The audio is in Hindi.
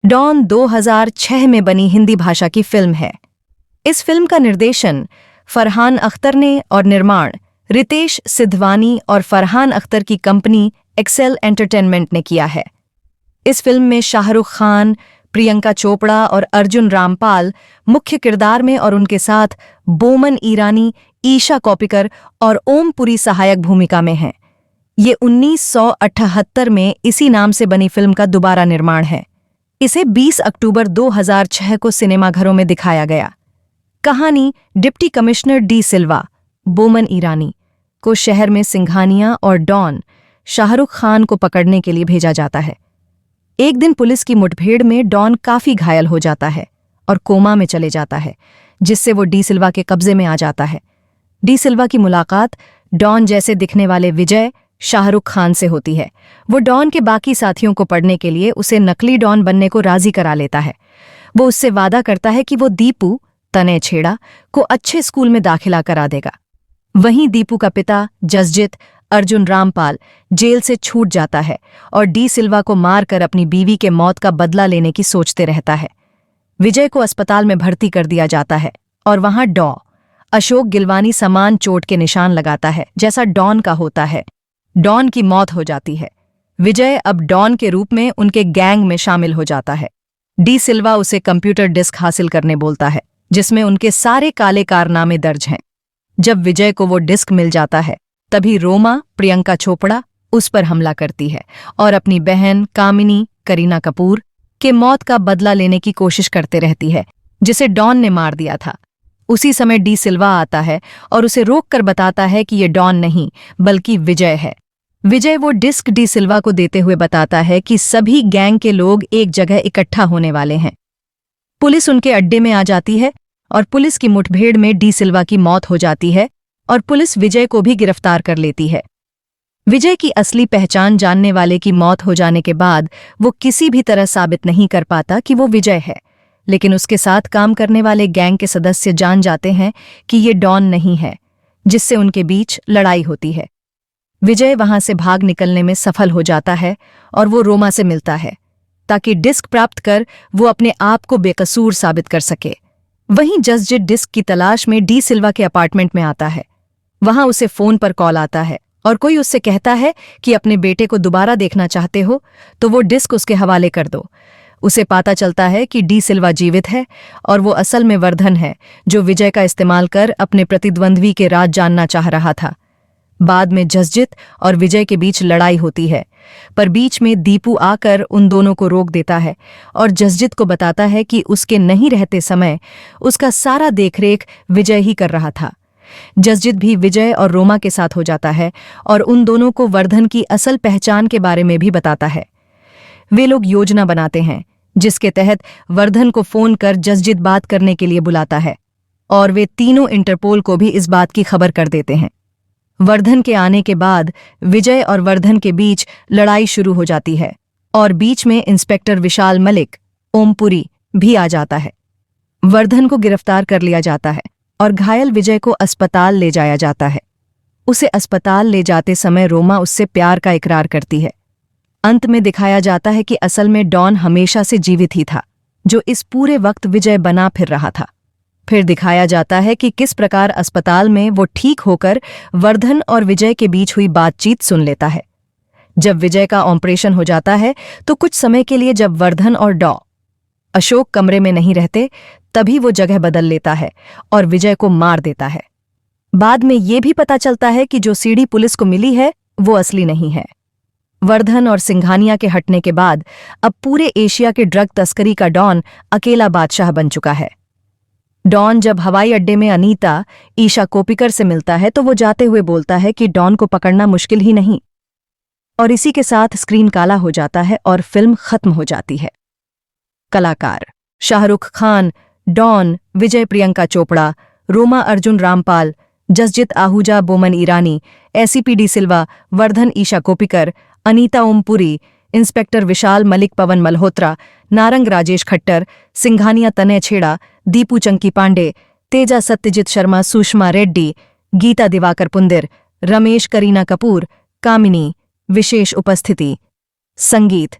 डॉन 2006 में बनी हिंदी भाषा की फिल्म है। इस फिल्म का निर्देशन फरहान अख्तर ने और निर्माण रितेश सिद्धवानी और फरहान अख्तर की कंपनी एक्सेल एंटरटेनमेंट ने किया है। इस फिल्म में शाहरुख खान, प्रियंका चोपड़ा और अर्जुन रामपाल मुख्य किरदार में और उनके साथ बोमन ईरानी, ईशा कोप्पिकर और ओम पुरी सहायक भूमिका में हैं। ये 1978 में इसी नाम से बनी फिल्म का दोबारा निर्माण है। इसे 20 अक्टूबर 2006 को सिनेमाघरों में दिखाया गया। कहानी डिप्टी कमिश्नर डी सिल्वा, बोमन ईरानी, को शहर में सिंघानिया और डॉन शाहरुख खान को पकड़ने के लिए भेजा जाता है। एक दिन पुलिस की मुठभेड़ में डॉन काफी घायल हो जाता है और कोमा में चले जाता है, जिससे वो डी सिल्वा के कब्जे में आ जाता है। डी सिल्वा की मुलाकात डॉन जैसे दिखने वाले विजय शाहरुख खान से होती है। वो डॉन के बाकी साथियों को पढ़ने के लिए उसे नकली डॉन बनने को राजी करा लेता है। वो उससे वादा करता है कि वो दीपू तने छेड़ा को अच्छे स्कूल में दाखिला करा देगा। वहीं दीपू का पिता जसजित अर्जुन रामपाल जेल से छूट जाता है और डी सिल्वा को मारकर अपनी बीवी के मौत का बदला लेने की सोचते रहता है। विजय को अस्पताल में भर्ती कर दिया जाता है और वहां डॉ अशोक गिलवानी समान चोट के निशान लगाता है जैसा डॉन का होता है। डॉन की मौत हो जाती है। विजय अब डॉन के रूप में उनके गैंग में शामिल हो जाता है। डी सिल्वा उसे कंप्यूटर डिस्क हासिल करने बोलता है, जिसमें उनके सारे काले कारनामे दर्ज हैं। जब विजय को वो डिस्क मिल जाता है, तभी रोमा, प्रियंका चोपड़ा, उस पर हमला करती है और अपनी बहन कामिनी, करीना कपूर के मौत का बदला लेने की कोशिश करते रहती है, जिसे डॉन ने मार दिया था। उसी समय डी सिल्वा आता है और उसे रोककर बताता है कि ये डॉन नहीं बल्कि विजय है। विजय वो डिस्क डी सिल्वा को देते हुए बताता है कि सभी गैंग के लोग एक जगह इकट्ठा होने वाले हैं। पुलिस उनके अड्डे में आ जाती है और पुलिस की मुठभेड़ में डी सिल्वा की मौत हो जाती है और पुलिस विजय को भी गिरफ्तार कर लेती है। विजय की असली पहचान जानने वाले की मौत हो जाने के बाद वो किसी भी तरह साबित नहीं कर पाता कि वो विजय है, लेकिन उसके साथ काम करने वाले गैंग के सदस्य जान जाते हैं कि ये डॉन नहीं है, जिससे उनके बीच लड़ाई होती है। विजय वहां से भाग निकलने में सफल हो जाता है और वो रोमा से मिलता है ताकि डिस्क प्राप्त कर वो अपने आप को बेकसूर साबित कर सके। वहीं जसजित डिस्क की तलाश में डी सिल्वा के अपार्टमेंट में आता है। वहां उसे फोन पर कॉल आता है और कोई उससे कहता है कि अपने बेटे को दोबारा देखना चाहते हो तो वो डिस्क उसके हवाले कर दो। उसे पता चलता है कि डी सिल्वा जीवित है और वो असल में वर्धन है, जो विजय का इस्तेमाल कर अपने प्रतिद्वंद्वी के राज जानना चाह रहा था। बाद में जसजित और विजय के बीच लड़ाई होती है, पर बीच में दीपू आकर उन दोनों को रोक देता है और जसजित को बताता है कि उसके नहीं रहते समय उसका सारा देखरेख विजय ही कर रहा था। जसजित भी विजय और रोमा के साथ हो जाता है और उन दोनों को वर्धन की असल पहचान के बारे में भी बताता है। वे लोग योजना बनाते हैं जिसके तहत वर्धन को फोन कर जसजित बात करने के लिए बुलाता है और वे तीनों इंटरपोल को भी इस बात की खबर कर देते हैं। वर्धन के आने के बाद विजय और वर्धन के बीच लड़ाई शुरू हो जाती है और बीच में इंस्पेक्टर विशाल मलिक, ओमपुरी, भी आ जाता है। वर्धन को गिरफ्तार कर लिया जाता है और घायल विजय को अस्पताल ले जाया जाता है। उसे अस्पताल ले जाते समय रोमा उससे प्यार का इकरार करती है। अंत में दिखाया जाता है कि असल में डॉन हमेशा से जीवित ही था, जो इस पूरे वक्त विजय बना फिर रहा था। फिर दिखाया जाता है कि किस प्रकार अस्पताल में वो ठीक होकर वर्धन और विजय के बीच हुई बातचीत सुन लेता है। जब विजय का ऑपरेशन हो जाता है तो कुछ समय के लिए जब वर्धन और डॉ अशोक कमरे में नहीं रहते, तभी वो जगह बदल लेता है और विजय को मार देता है। बाद में ये भी पता चलता है कि जो सीडी पुलिस को मिली है वो असली नहीं है। वर्धन और सिंघानिया के हटने के बाद अब पूरे एशिया के ड्रग तस्करी का डॉन अकेला बादशाह बन चुका है। डॉन जब हवाई अड्डे में अनीता, ईशा कोप्पिकर से मिलता है तो वो जाते हुए बोलता है कि डॉन को पकड़ना मुश्किल ही नहीं, और इसी के साथ स्क्रीन काला हो जाता है और फिल्म खत्म हो जाती है। कलाकार: शाहरुख खान, डॉन, विजय प्रियंका चोपड़ा, रोमा अर्जुन रामपाल, जसजित आहूजा बोमन ईरानी, एसीपी डी सिल्वा, वर्धन ईशा कोप्पिकर, अनीता ओमपुरी, इंस्पेक्टर विशाल मलिक पवन मल्होत्रा, नारंग राजेश खट्टर, सिंघानिया तनय छेड़ा, दीपू चंकी पांडे, तेजा सत्यजित शर्मा, सुषमा रेड्डी, गीता दिवाकर पुंदिर, रमेश करीना कपूर, कामिनी। विशेष उपस्थिति: संगीत